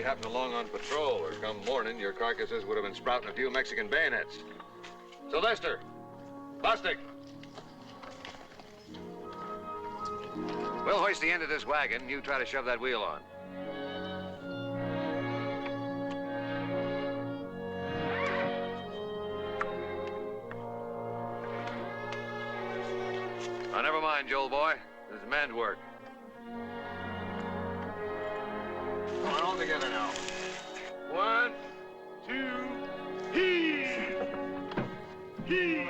we happened along on patrol, or come morning, your carcasses would have been sprouting a few Mexican bayonets. Sylvester! Bostic! We'll hoist the end of this wagon. You try to shove that wheel on. Now, never mind, Joel boy. This is man's work. Come on, all together now. 1, 2, heave! Heave!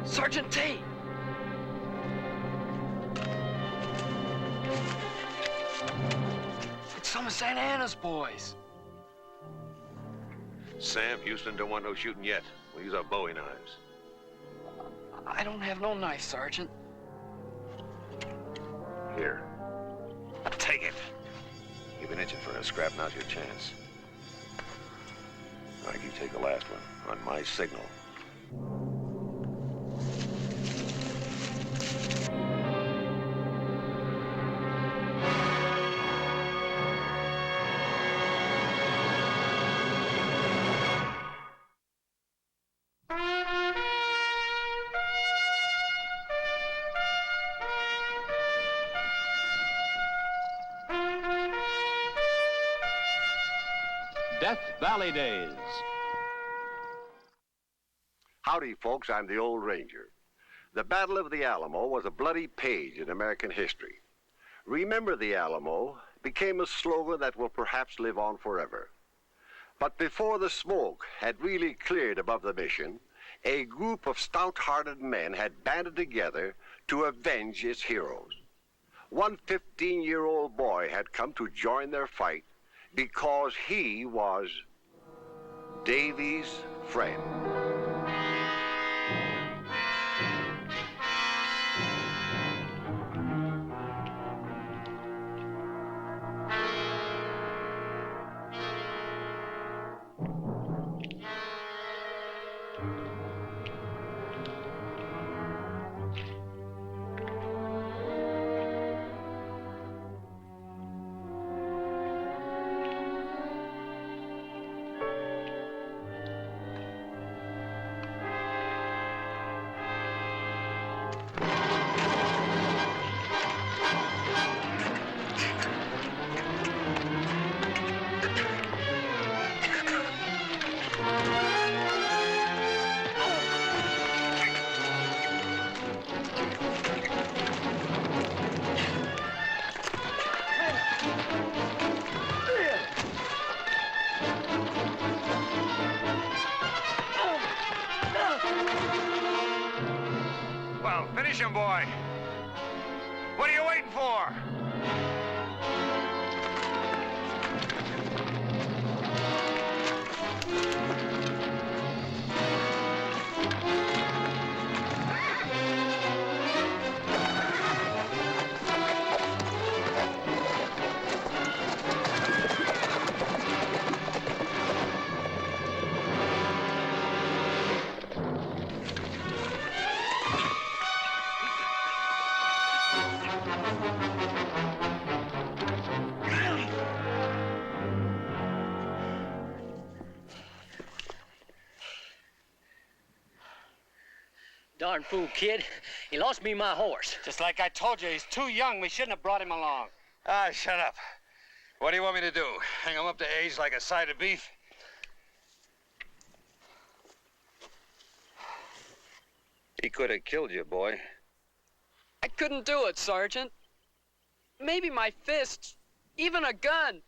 Sergeant T! It's some of Santa Ana's boys. Sam, Houston don't want no shooting yet. We'll use our Bowie knives. I don't have no knife, Sergeant. Here. Take it. You've been itching for a scrap. Now's your chance. All right, you take the last one on my signal. Death Valley Days. Howdy, folks. I'm the old ranger. The Battle of the Alamo was a bloody page in American history. Remember the Alamo became a slogan that will perhaps live on forever. But before the smoke had really cleared above the mission, a group of stout-hearted men had banded together to avenge its heroes. One 15-year-old boy had come to join their fight because he was Davy's friend. Finish him, boy. What are you waiting for? Darn fool kid. He lost me my horse. Just like I told you, he's too young. We shouldn't have brought him along. Ah, shut up. What do you want me to do? Hang him up to age like a side of beef? He could have killed you, boy. I couldn't do it, Sergeant. Maybe my fists, even a gun,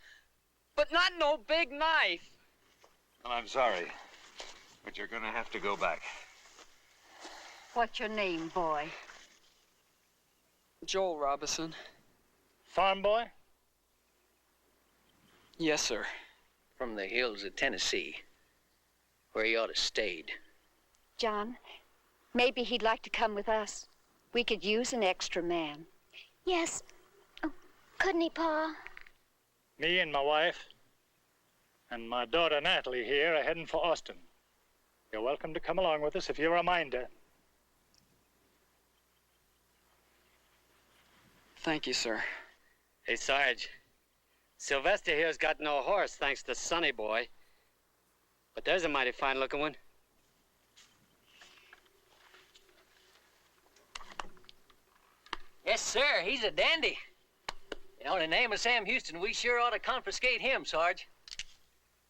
but not no big knife. Well, I'm sorry, but you're gonna have to go back. What's your name, boy? Joel Robinson. Farm boy? Yes, sir. From the hills of Tennessee, where he ought to stayed. John, maybe he'd like to come with us. We could use an extra man. Yes. Oh, Couldn't he, Pa? Me and my wife and my daughter Natalie here are heading for Austin. You're welcome to come along with us if you're a minder. Thank you, sir. Hey, Sarge. Sylvester here's got no horse, thanks to Sonny Boy. But there's a mighty fine-looking one. Yes, sir. He's a dandy. You know, in the name of Sam Houston, we sure ought to confiscate him, Sarge.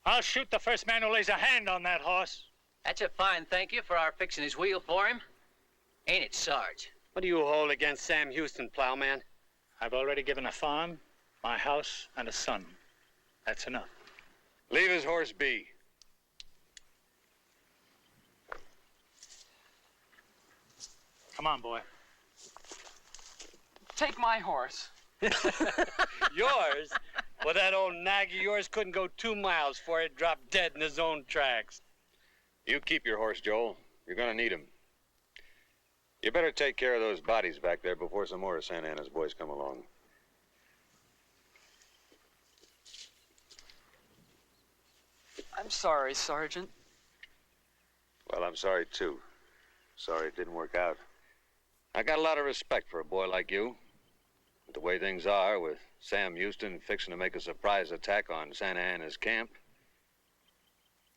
I'll shoot the first man who lays a hand on that horse. That's a fine thank you for our fixing his wheel for him. Ain't it, Sarge? What do you hold against Sam Houston, plowman? I've already given a farm, my house, and a son. That's enough. Leave his horse be. Come on, boy. Take my horse. Yours? Well, that old nag of yours couldn't go 2 miles before it dropped dead in his own tracks. You keep your horse, Joel. You're gonna need him. You better take care of those bodies back there before some more of Santa Anna's boys come along. I'm sorry, Sergeant. Well, I'm sorry, too. Sorry it didn't work out. I got a lot of respect for a boy like you. But the way things are, with Sam Houston fixing to make a surprise attack on Santa Anna's camp,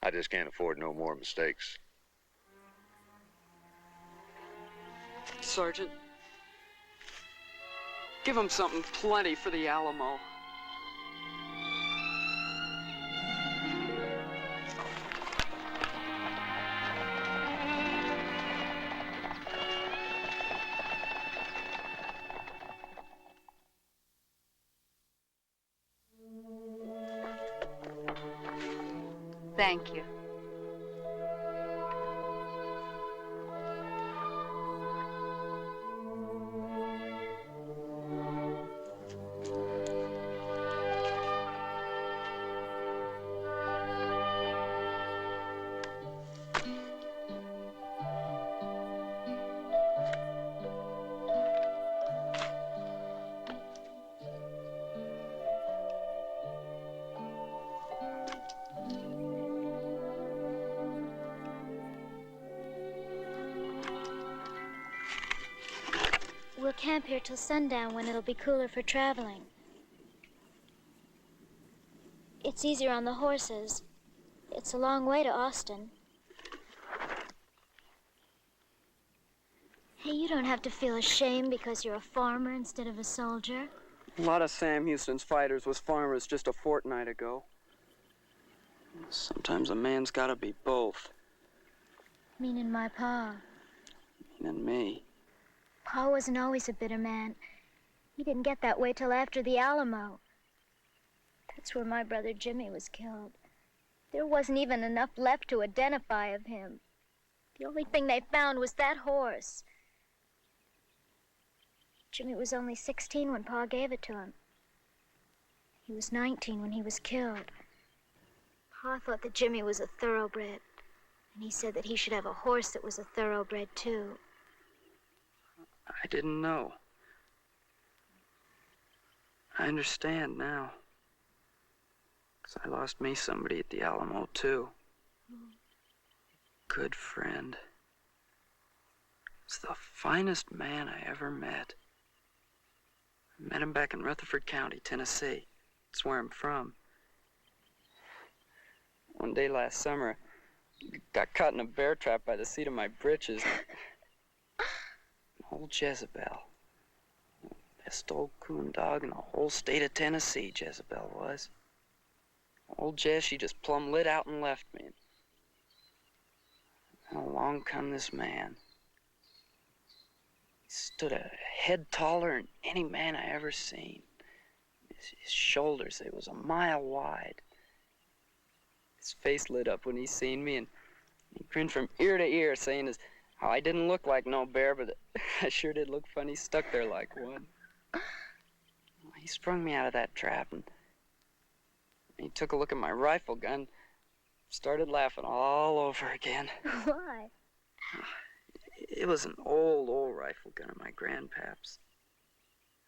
I just can't afford no more mistakes. Sergeant, give him something plenty for the Alamo. Thank you. We'll camp here till sundown when it'll be cooler for traveling. It's easier on the horses. It's a long way to Austin. Hey, you don't have to feel ashamed because you're a farmer instead of a soldier. A lot of Sam Houston's fighters was farmers just a fortnight ago. Sometimes a man's gotta be both. Meaning my pa. Meaning me. Pa wasn't always a bitter man. He didn't get that way till after the Alamo. That's where my brother Jimmy was killed. There wasn't even enough left to identify of him. The only thing they found was that horse. Jimmy was only 16 when Pa gave it to him. He was 19 when he was killed. Pa thought that Jimmy was a thoroughbred, and he said that he should have a horse that was a thoroughbred too. I didn't know. I understand now. 'Cause I lost me somebody at the Alamo, too. Good friend. He's the finest man I ever met. I met him back in Rutherford County, Tennessee. That's where I'm from. One day last summer, I got caught in a bear trap by the seat of my britches. Old Jezebel. Best old coon dog in the whole state of Tennessee, Jezebel was. Old Jez, she just plumb lit out and left me. And along come this man. He stood a head taller than any man I ever seen. His shoulders, they was a mile wide. His face lit up when he seen me, and he grinned from ear to ear, saying as how I didn't look like no bear, but I sure did look funny stuck there like one. He sprung me out of that trap, and he took a look at my rifle gun, started laughing all over again. Why? It was an old rifle gun of my grandpap's.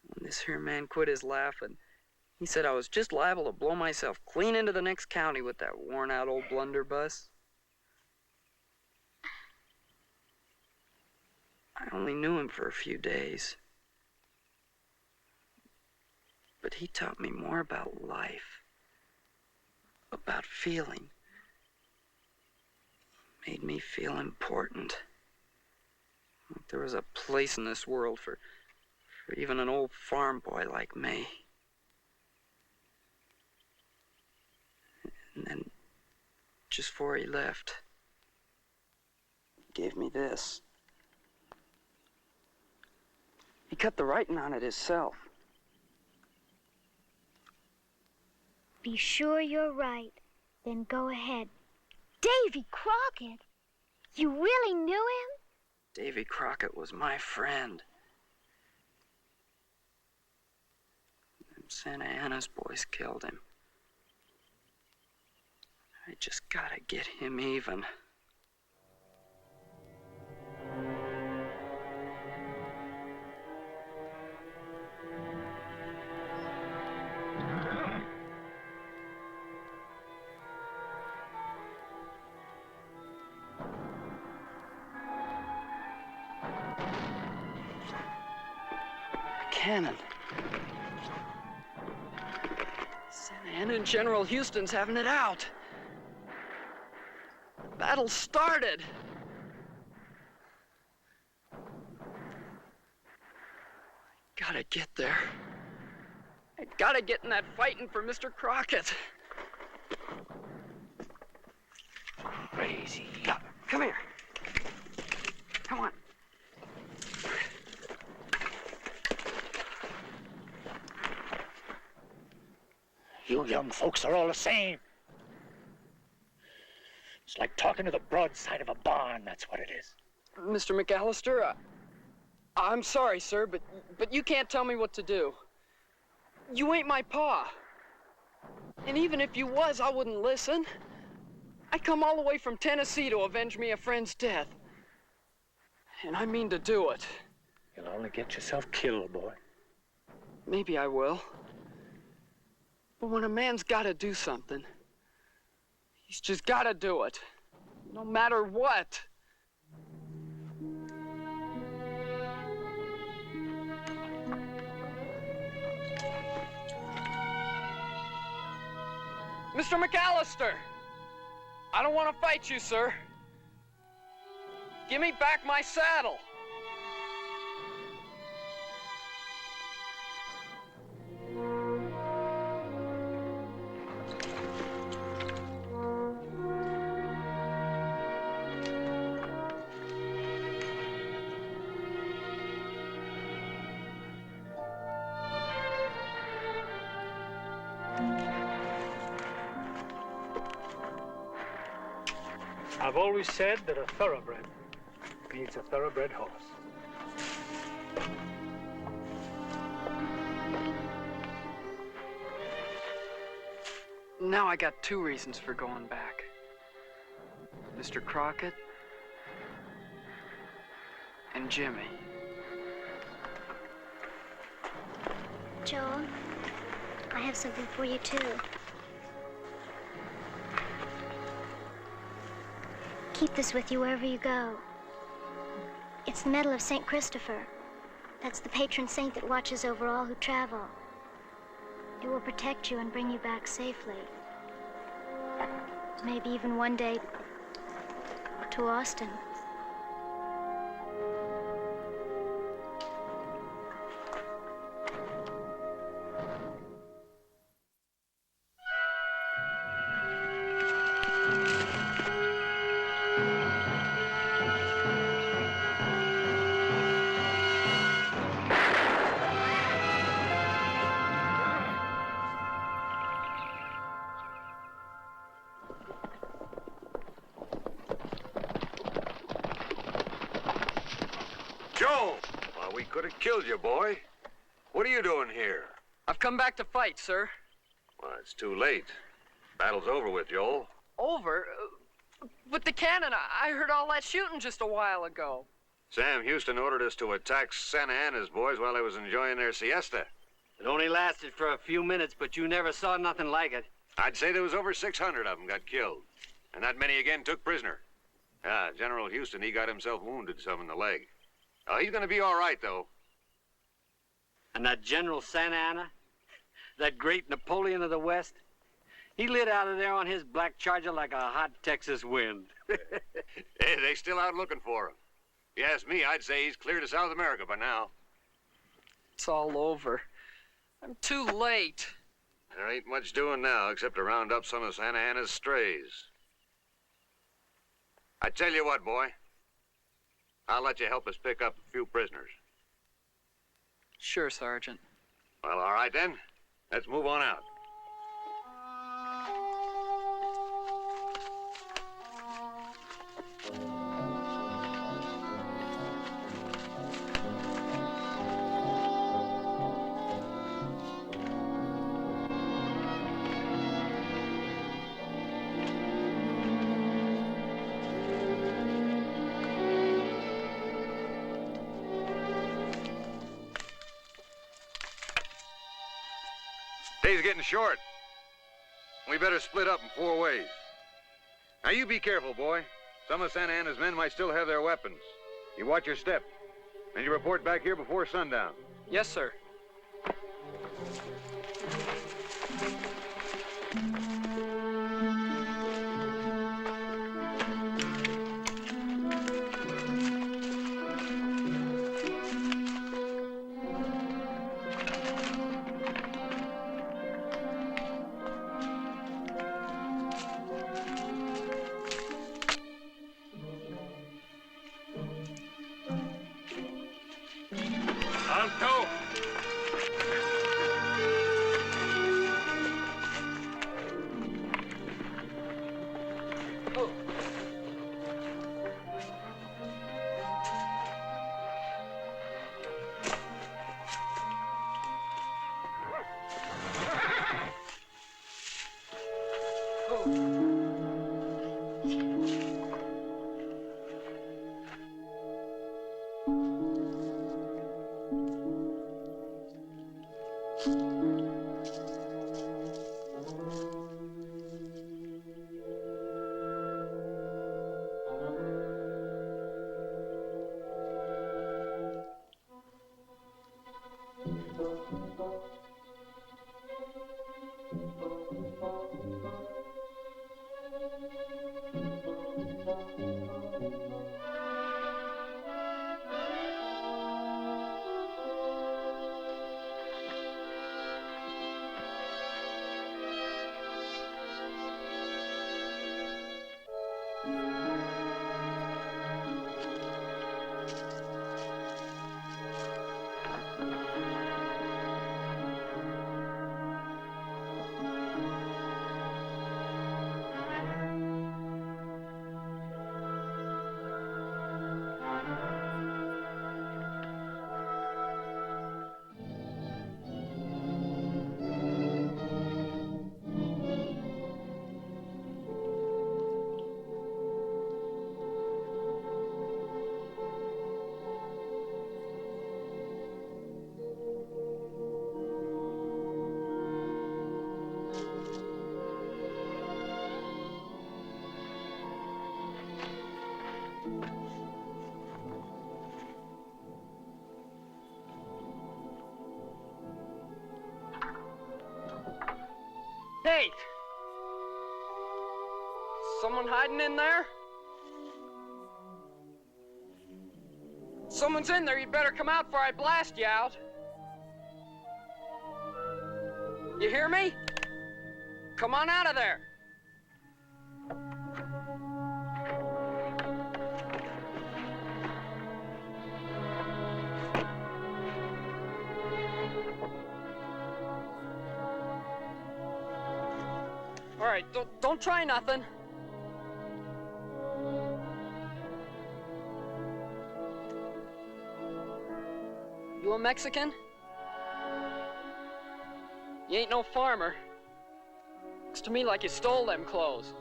When this here man quit his laughing, he said I was just liable to blow myself clean into the next county with that worn-out old blunderbuss. I only knew him for a few days. But he taught me more about life, about feeling. Made me feel important. Like there was a place in this world for even an old farm boy like me. And then, just before he left, he gave me this. He cut the writing on it himself. Be sure you're right. Then go ahead. Davy Crockett? You really knew him? Davy Crockett was my friend. Them Santa Ana's boys killed him. I just gotta get him even. Cannon. Santa Ana and General Houston's having it out. The battle started. Gotta get there. I gotta get in that fighting for Mr. Crockett. Crazy. Come here. Come on. You young folks are all the same. It's like talking to the broadside of a barn, that's what it is. Mr. McAllister, I'm sorry, sir, but you can't tell me what to do. You ain't my pa. And even if you was, I wouldn't listen. I come all the way from Tennessee to avenge me a friend's death. And I mean to do it. You'll only get yourself killed, boy. Maybe I will. But when a man's gotta do something, he's just gotta do it. No matter what. Mr. McAllister! I don't want to fight you, sir. Give me back my saddle. I've always said that a thoroughbred needs a thoroughbred horse. Now I got two reasons for going back. Mr. Crockett and Jimmy. Joel, I have something for you, too. Keep this with you wherever you go. It's the Medal of St. Christopher. That's the patron saint that watches over all who travel. It will protect you and bring you back safely. Maybe even one day to Austin. Joe! Well, we could have killed you, boy. What are you doing here? I've come back to fight, sir. Well, it's too late. Battle's over with, Joel. Over? But the cannon, I heard all that shooting just a while ago. Sam Houston ordered us to attack Santa Ana's boys while they was enjoying their siesta. It only lasted for a few minutes, but you never saw nothing like it. I'd say there was over 600 of them got killed, and that many again took prisoner. General Houston, he got himself wounded some in the leg. Oh, he's gonna be all right, though. And that General Santa Anna, that great Napoleon of the West, he lit out of there on his black Charger like a hot Texas wind. Hey, they still out looking for him. If you ask me, I'd say he's clear to South America by now. It's all over. I'm too late. There ain't much doing now except to round up some of Santa Ana's strays. I tell you what, boy. I'll let you help us pick up a few prisoners. Sure, Sergeant. Well, all right then. Let's move on out. Day's getting short. We better split up in 4 ways. Now, you be careful, boy. Some of Santa Ana's men might still have their weapons. You watch your step, and you report back here before sundown. Yes, sir. Alto! Hey! Someone hiding in there? Someone's in there. You'd better come out before I blast you out. You hear me? Come on out of there. All right, don't try nothing. You a Mexican? You ain't no farmer. Looks to me like you stole them clothes.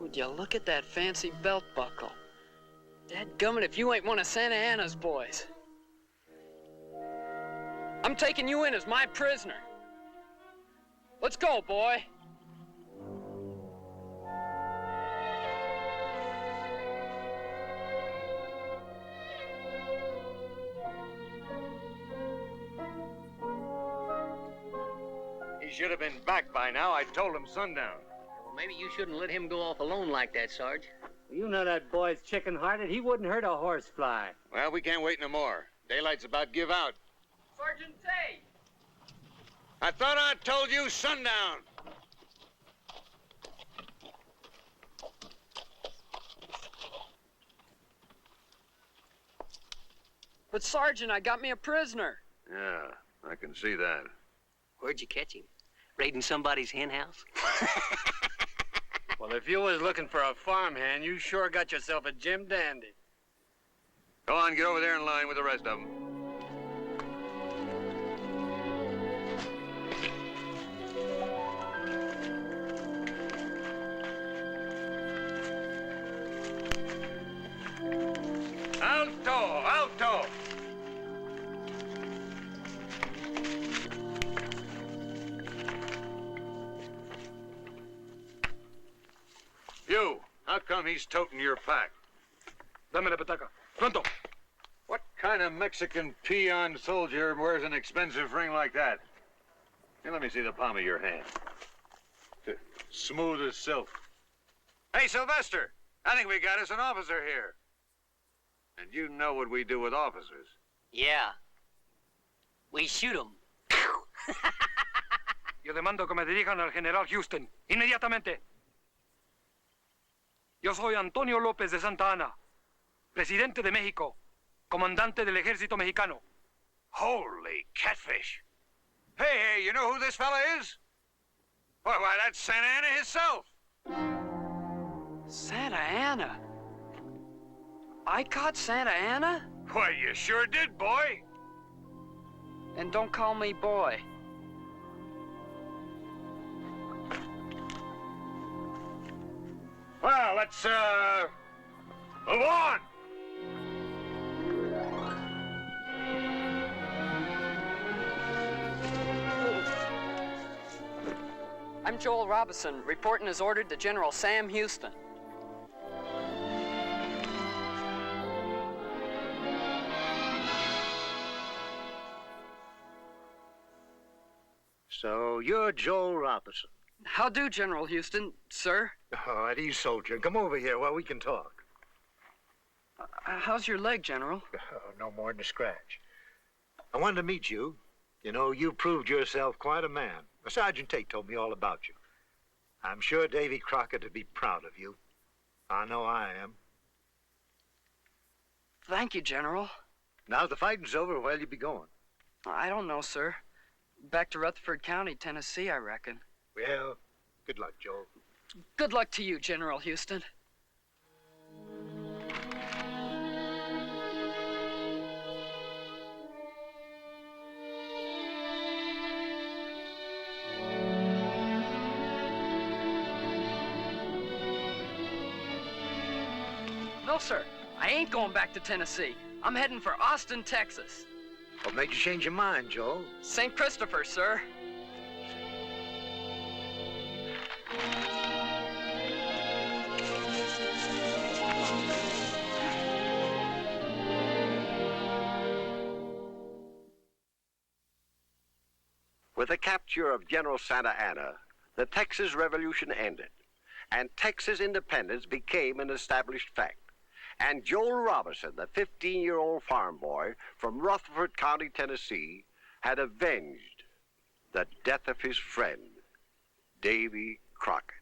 Would you look at that fancy belt buckle? Dadgummit, if you ain't one of Santa Anna's boys. I'm taking you in as my prisoner. Let's go, boy. He should have been back by now. I told him sundown. Well, maybe you shouldn't let him go off alone like that, Sarge. You know that boy's chicken-hearted. He wouldn't hurt a horsefly. Well, we can't wait no more. Daylight's about give out. Sergeant Tay! I thought I told you sundown. But Sergeant, I got me a prisoner. Yeah, I can see that. Where'd you catch him? Raiding somebody's hen house? Well, if you was looking for a farmhand, you sure got yourself a Jim Dandy. Go on, get over there in line with the rest of them. Alto! Alto! You, how come he's toting your pack? Dame la petaca. Pronto. What kind of Mexican peon soldier wears an expensive ring like that? Here, let me see the palm of your hand. Smooth as silk. Hey, Sylvester, I think we got us an officer here. And you know what we do with officers. Yeah. We shoot him. Yo demando que me dirijan al general Houston, inmediatamente. Yo soy Antonio López de Santa Ana, presidente de México, comandante del ejército mexicano. Holy catfish. Hey, you know who this fella is? Why, that's Santa Anna himself. Santa Anna? I caught Santa Anna? Why, you sure did, boy. And don't call me boy. Well, let's, move on. I'm Joel Robinson, reporting as ordered to General Sam Houston. So you're Joel Robinson. How do, General Houston, sir? Oh, at ease, soldier. Come over here where we can talk. How's your leg, General? Oh, no more than a scratch. I wanted to meet you. You know, you proved yourself quite a man. Sergeant Tate told me all about you. I'm sure Davy Crockett would be proud of you. I know I am. Thank you, General. Now the fighting's over, where'll you be going? I don't know, sir. Back to Rutherford County, Tennessee, I reckon. Well, good luck, Joel. Good luck to you, General Houston. No, sir. I ain't going back to Tennessee. I'm heading for Austin, Texas. What made you change your mind, Joel? St. Christopher, sir. With the capture of General Santa Anna, the Texas Revolution ended, and Texas independence became an established fact. And Joel Robinson, the 15-year-old farm boy from Rutherford County, Tennessee, had avenged the death of his friend, Davy Crockett.